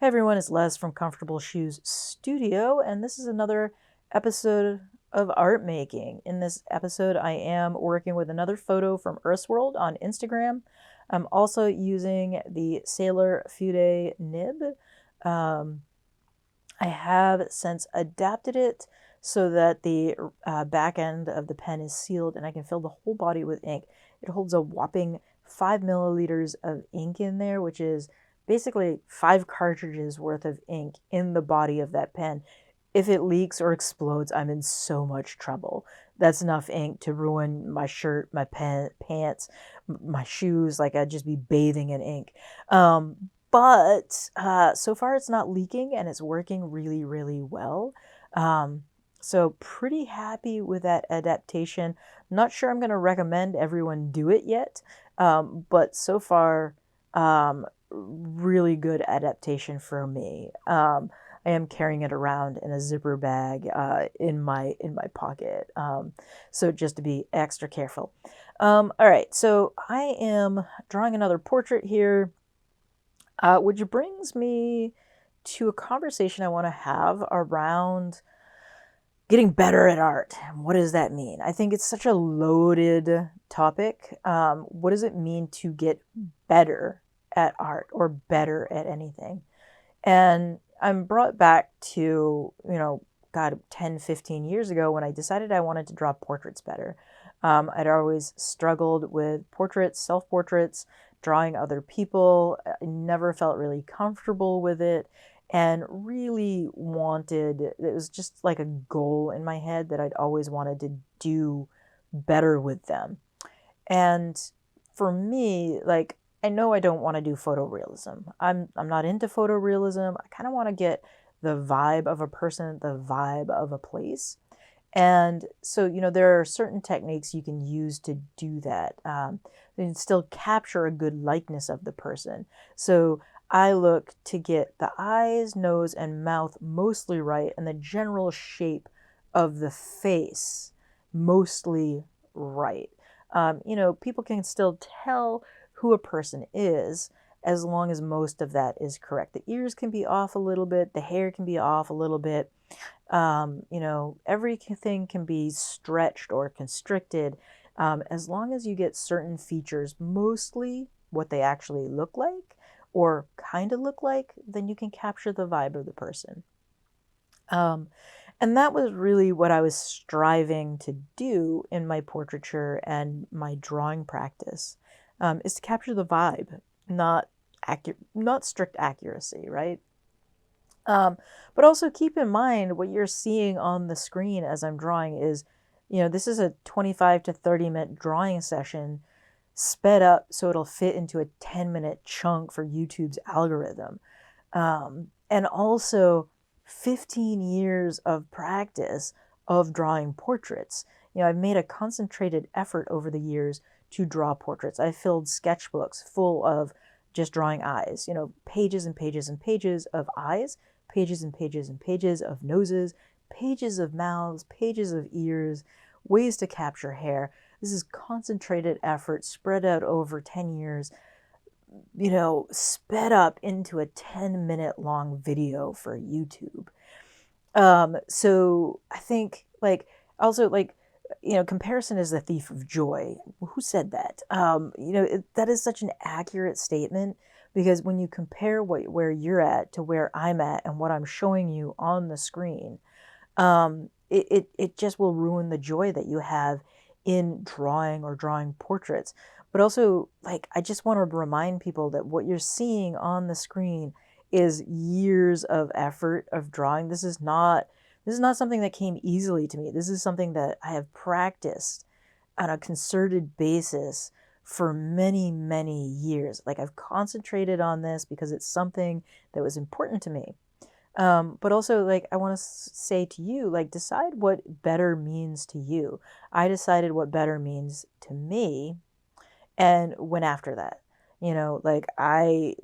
Hey everyone, it's Les from Comfortable Shoes Studio, and this is another episode of art making. In this episode, I am working with another photo from Earthsworld on Instagram. I'm also using the Sailor Fude nib. Um, I have since adapted it so that the back end of the pen is sealed and I can fill the whole body with ink. It holds a whopping 5 milliliters of ink in there, which is basically 5 cartridges worth of ink in the body of that pen. If it leaks or explodes, I'm in so much trouble. That's enough ink to ruin my shirt, my pants, my shoes. Like I'd just be bathing in ink. But so far it's not leaking and it's working really, really well. So pretty happy with that adaptation. Not sure I'm going to recommend everyone do it yet, but so far, really good adaptation for me. I am carrying it around in a zipper bag in my pocket, so just to be extra careful. All right, so I am drawing another portrait here, which brings me to a conversation I want to have around getting better at art. What does that mean? I think it's such a loaded topic. What does it mean to get better at art or better at anything? And I'm brought back to, God, 10, 15 years ago when I decided I wanted to draw portraits better. I'd always struggled with portraits, self-portraits, drawing other people. I never felt really comfortable with it and really wanted, it was just like a goal in my head that I'd always wanted to do better with them. And for me, like, I know I don't want to do photorealism. I'm not into photorealism. I kind of want to get the vibe of a person, the vibe of a place. And so, there are certain techniques you can use to do that. You can still capture a good likeness of the person. So I look to get the eyes, nose, and mouth mostly right, and the general shape of the face mostly right. People can still tell who a person is as long as most of that is correct. The ears can be off a little bit, the hair can be off a little bit. Everything can be stretched or constricted as long as you get certain features, mostly what they actually look like or kind of look like, then you can capture the vibe of the person. And that was really what I was striving to do in my portraiture and my drawing practice, is to capture the vibe, not strict accuracy, right? But also keep in mind what you're seeing on the screen as I'm drawing is, this is a 25 to 30-minute drawing session sped up so it'll fit into a 10-minute chunk for YouTube's algorithm. And also 15 years of practice of drawing portraits. I've made a concentrated effort over the years to draw portraits. I filled sketchbooks full of just drawing eyes, pages and pages and pages of eyes, pages and pages and pages of noses, pages of mouths, pages of ears, ways to capture hair. This is concentrated effort spread out over 10 years, sped up into a 10-minute long video for YouTube. So I think comparison is the thief of joy. Who said that? That is such an accurate statement because when you compare where you're at to where I'm at and what I'm showing you on the screen, it just will ruin the joy that you have in drawing or drawing portraits. But also, I just want to remind people that what you're seeing on the screen is years of effort of drawing. This is not something that came easily to me. This is something that I have practiced on a concerted basis for many, many years. I've concentrated on this because it's something that was important to me. But also, I want to say to you, decide what better means to you. I decided what better means to me and went after that. I,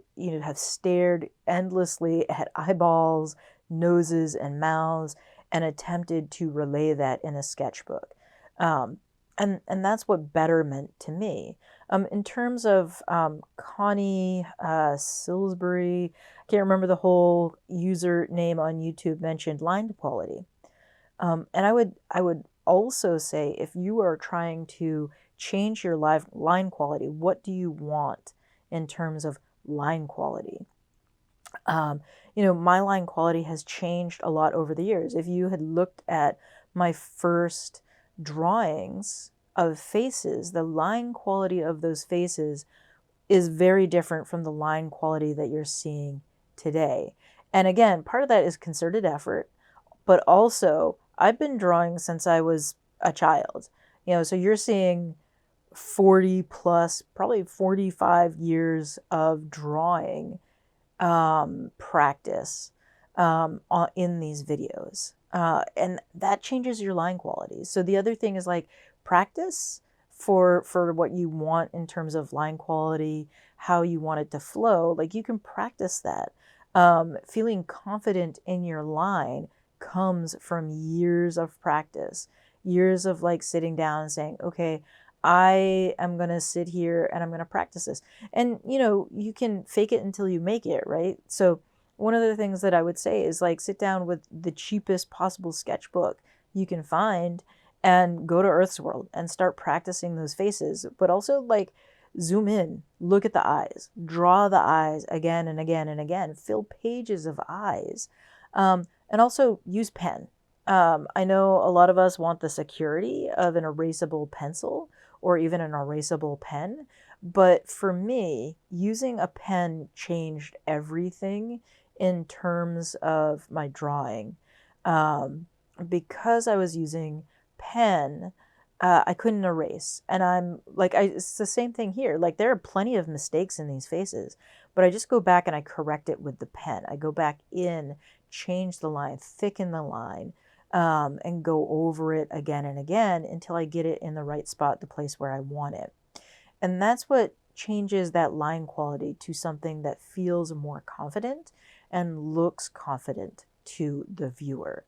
have stared endlessly at eyeballs, noses, and mouths and attempted to relay that in a sketchbook. And that's what better meant to me. In terms of Connie Salisbury, I can't remember the whole username on YouTube, mentioned line quality. And I would also say, if you are trying to change your line quality, what do you want in terms of line quality? My line quality has changed a lot over the years. If you had looked at my first drawings of faces, the line quality of those faces is very different from the line quality that you're seeing today. And again, part of that is concerted effort, but also I've been drawing since I was a child. So you're seeing 40 plus, probably 45 years of drawing practice in these videos. And that changes your line quality. So the other thing is like practice for what you want in terms of line quality, how you want it to flow. Like you can practice that. Feeling confident in your line comes from years of practice, years of like sitting down and saying, okay, I am going to sit here and I'm going to practice this. And, you can fake it until you make it, right? So one of the things that I would say is like sit down with the cheapest possible sketchbook you can find and go to Earth's World and start practicing those faces. But also like zoom in, look at the eyes, draw the eyes again and again and again, fill pages of eyes. And also use pen. I know a lot of us want the security of an erasable pencil or even an erasable pen. But for me, using a pen changed everything in terms of my drawing. Because I was using pen, I couldn't erase. And I'm like, it's the same thing here. Like there are plenty of mistakes in these faces, but I just go back and I correct it with the pen. I go back in, change the line, thicken the line, and go over it again and again until I get it in the right spot, the place where I want it. And that's what changes that line quality to something that feels more confident and looks confident to the viewer.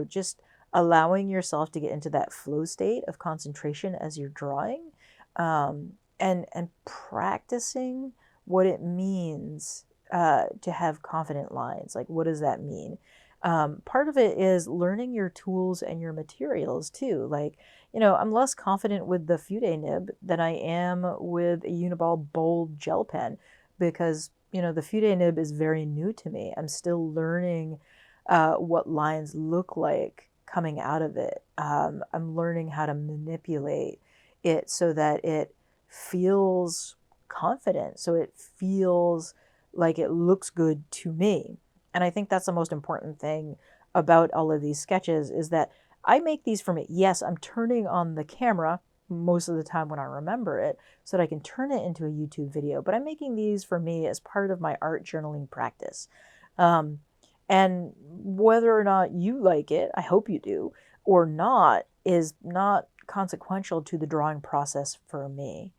Just allowing yourself to get into that flow state of concentration as you're drawing, and practicing what it means to have confident lines. Like, what does that mean? Part of it is learning your tools and your materials too. Like, I'm less confident with the fude nib than I am with a Uniball bold gel pen because, the fude nib is very new to me. I'm still learning what lines look like coming out of it. I'm learning how to manipulate it so that it feels confident, so it feels like it looks good to me. And I think that's the most important thing about all of these sketches is that I make these for me. Yes, I'm turning on the camera most of the time when I remember it so that I can turn it into a YouTube video, but I'm making these for me as part of my art journaling practice. And whether or not you like it, I hope you do, or not, is not consequential to the drawing process for me.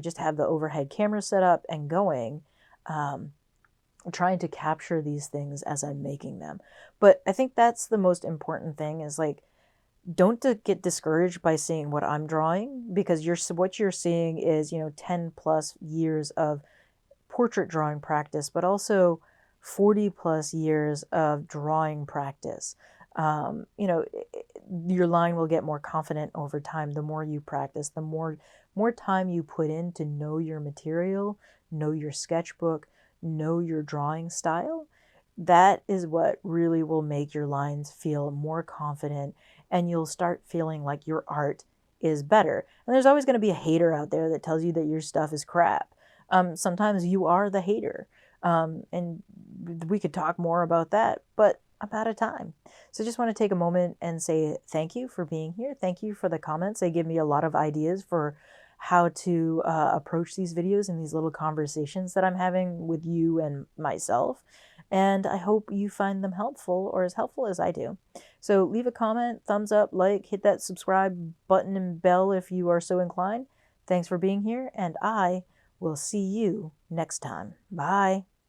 Just have the overhead camera set up and going, trying to capture these things as I'm making them. But I think that's the most important thing is like, don't get discouraged by seeing what I'm drawing because what you're seeing is, 10 plus years of portrait drawing practice, but also 40 plus years of drawing practice. Your line will get more confident over time. The more you practice, the more time you put in to know your material, know your sketchbook, know your drawing style. That is what really will make your lines feel more confident, and you'll start feeling like your art is better. And there's always going to be a hater out there that tells you that your stuff is crap. Sometimes you are the hater. And we could talk more about that, but I'm out of time. So I just want to take a moment and say thank you for being here. Thank you for the comments. They give me a lot of ideas for how to approach these videos and these little conversations that I'm having with you and myself. And I hope you find them helpful or as helpful as I do. So leave a comment, thumbs up, like, hit that subscribe button and bell if you are so inclined. Thanks for being here, and I will see you next time. Bye.